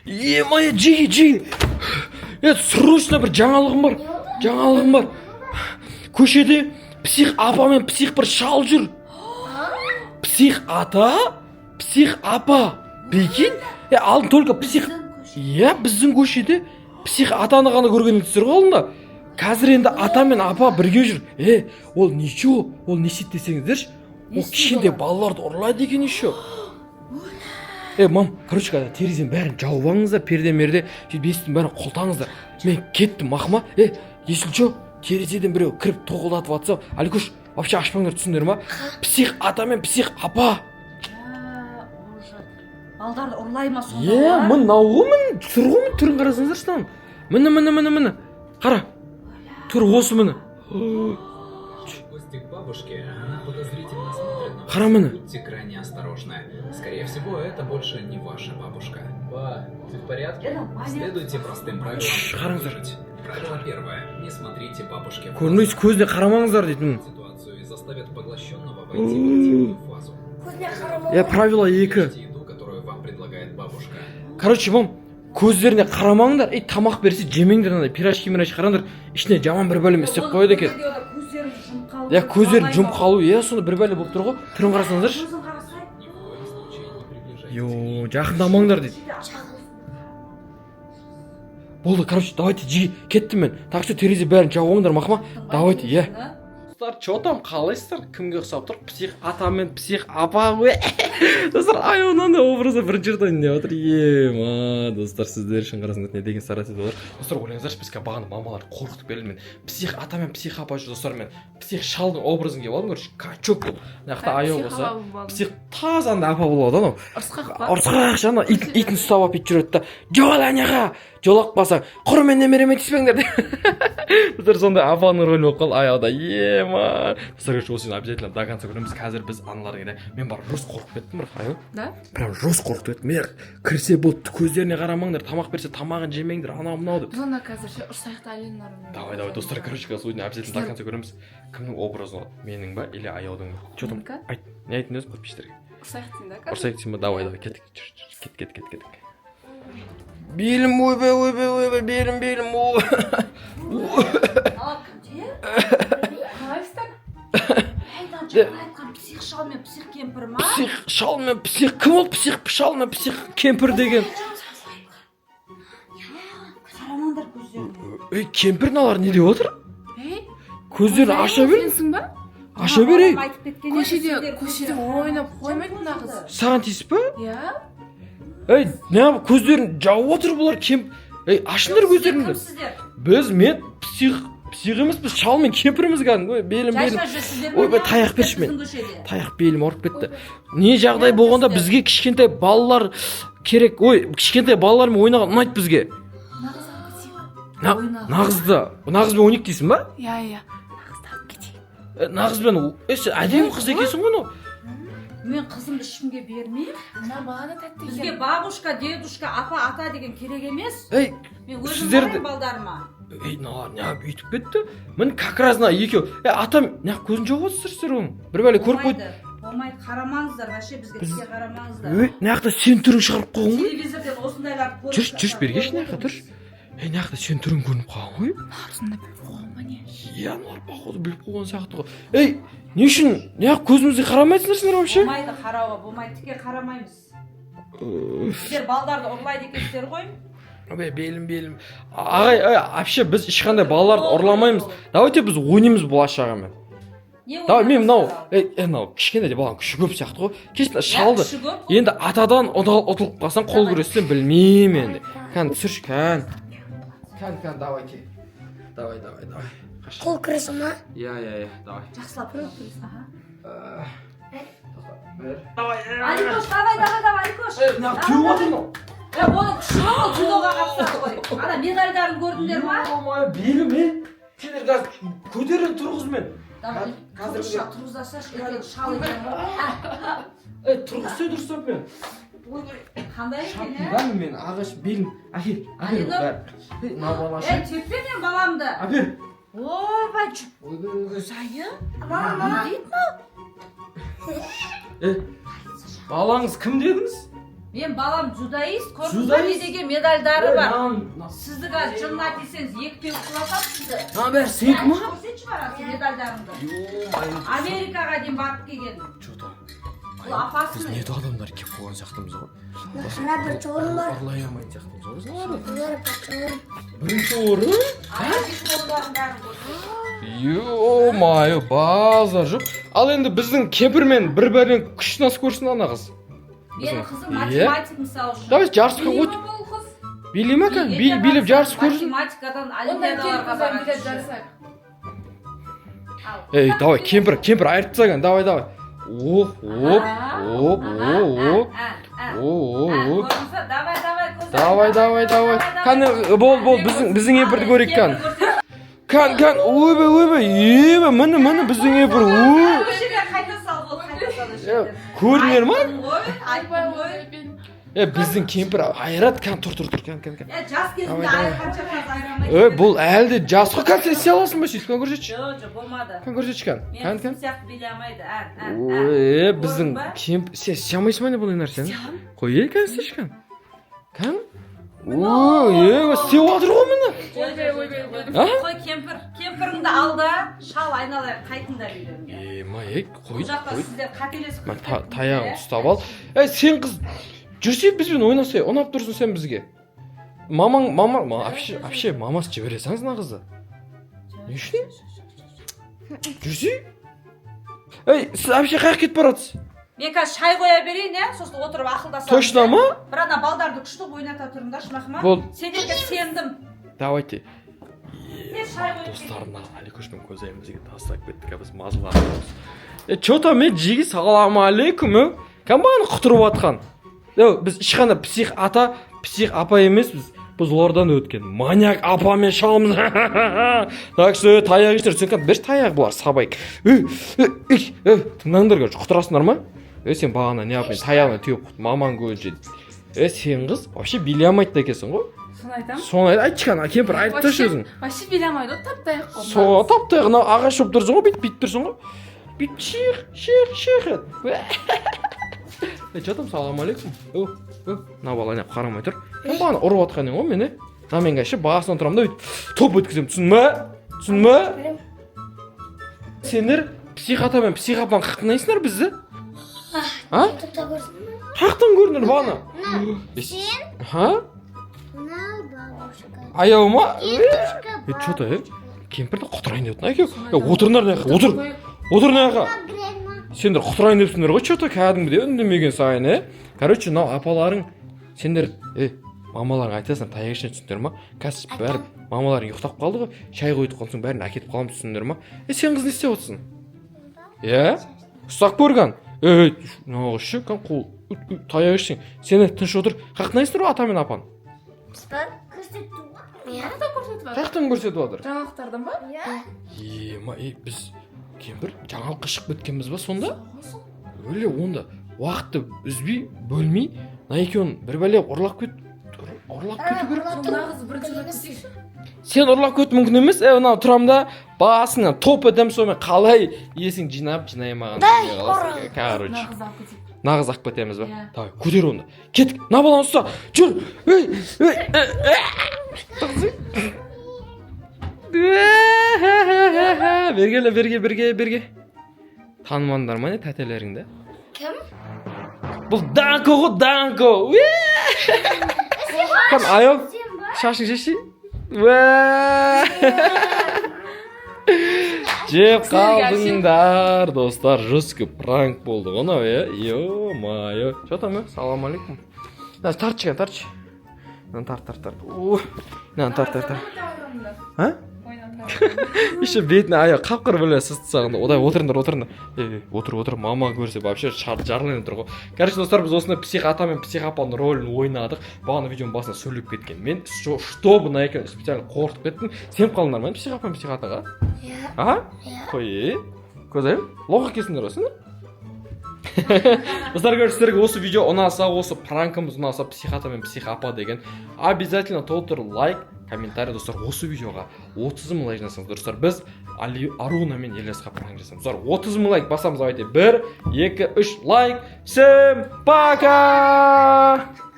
Емай, жи. Срочно бір жаңалығым бар. Көшеде псих апа мен псих бір шал жүр. Псих ата, псих апа. Прикинь? Алдын только псих... біздің көшеде псих атаны ғана көргеніңіздер ғой алдында. Қазір енді ата мен апа бірге жүр. Ол ничего, ол несет десеңіздерші. Ол кішкентай балаларды ұрлайды екен еще. Мам, короче, терезенің бәрін жауып алыңыздар, перде-мерде, бесіктің бәрін қолтаңыздар. Мен кеттім, мақыма. Если что, терезеден біреу кіріп тоқылдатып атса, Аликош, вообще ашпаңдар, түсіңдер ма? Псих ата мен псих апа. Балдарды ұрлай ма сонда? Мынауымын, түрін қарасаңыздар шынан. Міне. Қара. Түр осы міне. Қара міне. Будьте крайне осторожны. Скорее всего, это больше не ваша бабушка. Ба, ты в порядке? Следуйте простым правилам. Правило первое. Не смотрите бабушке в глаза. Көзіне қарамаңыздар дейтін. Ситуацию и заставят поглощенного войти в активную фазу. Правило 2. Еду, которую вам предлагает бабушка. Короче, мам, көздеріне қарамаңдар. Тамақ берсе жемеңдер, пирожки қараңдар. Ішіне жаман бір бөлім істеп қойды екен. Көздерін жұмып қалу, сонда бір бәле болып тұр ғой. Түрін қарасаңыздаршы. Жақындамаңдар дейді. Болды, короче, давайте кеттім мен. Так что терезе бәрін жауыңдар, мақыма. Давайте, Достар, что там, қалайсыздар? Кімге ұқсап тұр? Псих ата мен псих апа ғой. Достар, онан да образы бірінші рет ойнап отыр. Достар, сіздер үшін қарасыңдар не деген сарасыз болар. Достар, ойлаңыздаршы, бізге бағана мамалар қорқытып берді мен. Псих ата мен псих апа жүр, достар, мен псих шалдың образын келіп алдым, көрші, качок бұл. Нақта аяу болса, псих тазанда апа болады анау. Ұрысқақ жана итін ұстап алып ит жүреді да. Жоғал аняға, жолақ баса, құрымен немеремен тиіспеңдер де. Достар, сондай апаның рөлі болып қалды аяуда. Достар, осыны обязательно до конца көреміз. Қазір біз аналарға мен бар рус қорқып кеттім бір аю. Да? Прям рус қорқып кеттім. Мен кірсе болды, көздеріне қарамаңдар, тамақ берсе тамағын жемеңдер, анау мынау деп. Сонда қазір ұрсайық та әлен Давай, достар, короче, осыны обязательно до конца көреміз. Кімнің образы болады? Менің ба или аяудың ба? Что там? Айт, не айтын өзі подписчиктерге. Ұрсайық дейін да? Ұрсайық дейін ба? Давай, кеттік. Белім, ойбай, белім, Псих шал мен псих кемпір ма? Псих шал мен псих, кім ол псих шал мен псих кемпір деген? Қарамаңдар көздеріне. Кемпір налар не деп отыр? Көздерін аша бер. Аша берей. Көшеде ойнап қоймайтын нағыз. Саған тиіс па? Иә. Көздерін жауып отыр бұлар кем. Ашыңдар көздеріңді. Біз, мен псих емес, біз шал мен кемпіріміз кәдімгі. Белім. Ойбай, таяқ берші мен. Таяқ белім ұрып кетті. Не жағдай болғанда бізге кішкентай балалар керек. Кішкентай балалармен ойнаған ұнайды бізге. Нағызбен ойнайық дейсің ба? Иә. Нағызбен, әдемі қыз екенсің ғой. Мен қызымды ешкімге бермеймін. Бағана тәтті екен. Бізге бабушка, дедушка, апа, ата деген керек емес. Мен өзім барайын балдарыма. Налар, бүйтіп кетті. Мін как раз екеу. Атам, көзін жауып отырсыздар оның. Бір бәле көріп қойды. Болмайды, қарамаңыздар, вообще бізге қарамаңыздар. Нақта сен түрің шығарып қойған ғой. Телевизорден осындайларды көріп. Жүрш, бергеші нақта тұрш. Нақта сен түрің көрініп қалған ғой. Нарсында біліп қойған ба не? Налар бақуды біліп қойған сияқты ғой. Не үшін? Көзімізге қарамайсыңдар вообще? Болмайды, қарауға болмайды, тіке қарамаймыз. Сіздер балдарды ұрлайды екенсіздер ғой. Белім. Ағай, вообще біз ешқандай балаларды ұрламаймыз. Давайте біз ойнаймыз бұл ашағымен. Давай, мен мынау кішкентай де баланың күші көп сияқты ғой. Кешті шалды. Енді атадан ұтылып қалсаң қол күрестен білмеймін енді. Кән түсірші, кән, давайте. Давай. Қол күресі ма? Иә, давай. Жақсылап көріп Давай. Аликош, давай, Аликош. Кеуіп отыр ма? Оның күші ғой, дзюдоға қатысады ғой. Ана медальдарын көрдіңдер ма? Белім, сендер қазір көтеріп тұрғыз мен. Тұрғыздаса шал екен. Тұрғызса дұрыстап мен. Қандай екен, Шапты мен ағаш белім. Әкел. Набалашы. Теппе мен баламды. Әпер. Ойбай, Құсайын. Не дейді ма? Балаңыз кім дедіңіз? Мен балам журналист, Журналист? деген медальдары бар. Нан Сізді қазір журналист десеңіз екі теуіп құлатады сізді. бәрі сенікі ма? Көрсетші барасың медальдарыңды. Америкаға дейін барып келген. Чото. Бұл апасы Біз ме? не адамдар келіп қойған сияқтымыз ғой. Ана бір чорым бар. Ұрлай алмайтын сияқтымыз ғой. Бұлар бір чорым. Бірінші орын? Ағашын қолдарын бәрін көрсетші. Ё-майо, базар жоқ. Ал енді біздің кемпірмен бір-бірінен күш насып көрсін ана қыз. Менің қызым Иә. математик мысалы үшін. Давай жарысқа өт. Билей ма кән? Билеп жарысып көрсін. Математикадан Ondan олимпиадаларға kelip барады. bilet jarsak. Ей, давай, кемпір айырып тастаған, давай. Оп. Давай. Кәне, бол, біздің кемпірді көрейік кән. Кән, ойбай, міне, біздің кемпір, ой. Қайта сал, ол қайта сал. Көрінер ма? Айтпай ғой. Біздің кемпір айырады, кән, тұр, кән. Жас кезінде айырғанша қаз айырамайды. Бұл әлі де жас қой, кән, сен істей аласың ба, сөйтіп, кән көрсетші. Жоқ, болмады. Кән көрсетші, кән. Мен қызым сияқты билей алмайды. Ой, біздің кемпір, сен істей алмайсың ба не бұл нәрсені? Қой, кән, істеші, кән. Кән? Ой, істеп отыр ғой міне. Қой кемпіріңді алда, шал айналайын, қайтыңдар үйлеріңе. Қой. Бұл жақта сіздер қателесіп Мен таяғын ұстап ал. Сен қыз, жүрсе бізбен ойнасай, ұнап тұрсың сен бізге. Вообще, мамасы жібере салыңыз мына қызды. Не үшін? Жүрсе? Сіз вообще қаяқ кетіп баратсыз? Мен қазір шай қоя берейін, сосын отырып ақылдасамыз. Точно ма? Бір ана балдарды күшті ойната тұрыңдар, шынақма. Бол. Сендерге сендім. Давайте. Сен шай қойып Достарына Аликөшпен көзайым бізге тастап кеттік, біз мазыланымыз. Чота мен жиги салам алейкум. Кім бағаны құтырып атқан? Біз ешқандай псих апа емеспіз. Біз олардан өткен маньяк апа мен шалымыз. Так что таяқ іштер, сен кән берші таяқ бұлар сабайк. Тыңдаңдар көрші, құтырасыңдар ма? Сен бағана не апайын таяғына түйіп құт, маман көз жеді. Сен қыз вообще билей алмайды екенсің ғой. Соны айтам. Соны айтшы кән, кемпір айтып тұршы өзің. Вообще биле алмайды, таптаяқ қой. Соны таптаяқ, ағаш болып тұрсың ғой, бүйтіп тұрсың ғой. Бүйтіп шиқ ет. Жатам, салам алейкум. На бала не қарамай тұр. Кім бағана ұрып атқаның ғой мені? На мен қайшы бағасынан тұрам да бүйтіп топ өткізем, түсін мә? Сендер психата мен психапан қақнайсыңдар бізді? Ютубта көрсін. Қақтан көрінер бағана? Сен? Мына бабушка. Аяу ма? Дедушка Чота, кемпірді құтырайын деп отын, әке? Отырындар не ақа? Отыр не ақа? Сендер құтырайын депсіңдер ғой, чота кәдімгідей үндемеген сайын, Короче, апаларың, сендер, мамаларың айтасың, таяқ ішіне түсіндер ма? Қазір бәрі мамаларың ұйықтап қалды ғой, шай қойып қалсың, бәрін әкетіп қалам түсіндер ма? Сен қыз не істеп отырсың? Ұстақ көрген? Нағышы, таяқ ішсің. Сені тыныш отыр, қақнайсыңдар ғой ата мен апан? көрсетті ғой. Қайда көрсетіп бар? Қаяқтан көрсетіп жатыр? Жаңалықтардан ба? Біз кемпір жаңалыққа шығып кеткенбіз ба сонда? Өле онда уақытты үзбей, бөлмей, екеуін бір бәле ұрлап кету керек. Нағыз бірінші рет кетейікші. Сен ұрлап кету мүмкін емес, тұрамда басыңа топ өтем сонымен қалай есің жинаймаған. Короче, Нағыз алып кетейік. нағыз ақ кетеміз ба? Давай, көтер онда. Кеттік, на баланы ұста. Жүр. Берге. Танымандар ма не тәтелеріңді? Кім? Бұл Данко ғой, Данко. Кәм, айол, шашың шеші. Жеп қалдыңдар, достар, жүскі пранк болды ғына, Ё-майо. Жотам, салам алейкум. Тартшы. Тарт. Тарт. Еще бетіне аяқ қапқыр біле сызды сағында. Одай отырыңдар. Отыр, мама көрсе, вообще жарылайын тұр ғой. Короче, достар, біз осындай психата мен психапаның рөлін ойнадық. Бағана видеоның басына сөйлеп кеткен. Мен чтобы на екен специально қорқытып кеттім. Сен қалыңдар ма психапа мен психатаға? Қой, көзайым, лоға кесіңдер осыны? Достар, көріп сіздерге осы видео ұнаса, осы пранкымыз ұнаса, психата мен психапа деген, обязательно толтыр лайк, комментарий, достар. Осы видеоға 30 мың лайк жасаңыз, достар. Біз Аруна мен Ельясқа пранк жасаймыз. Достар, 30 мың лайк басамыз, давайте. 1, 2, 3 лайк. Всем пока!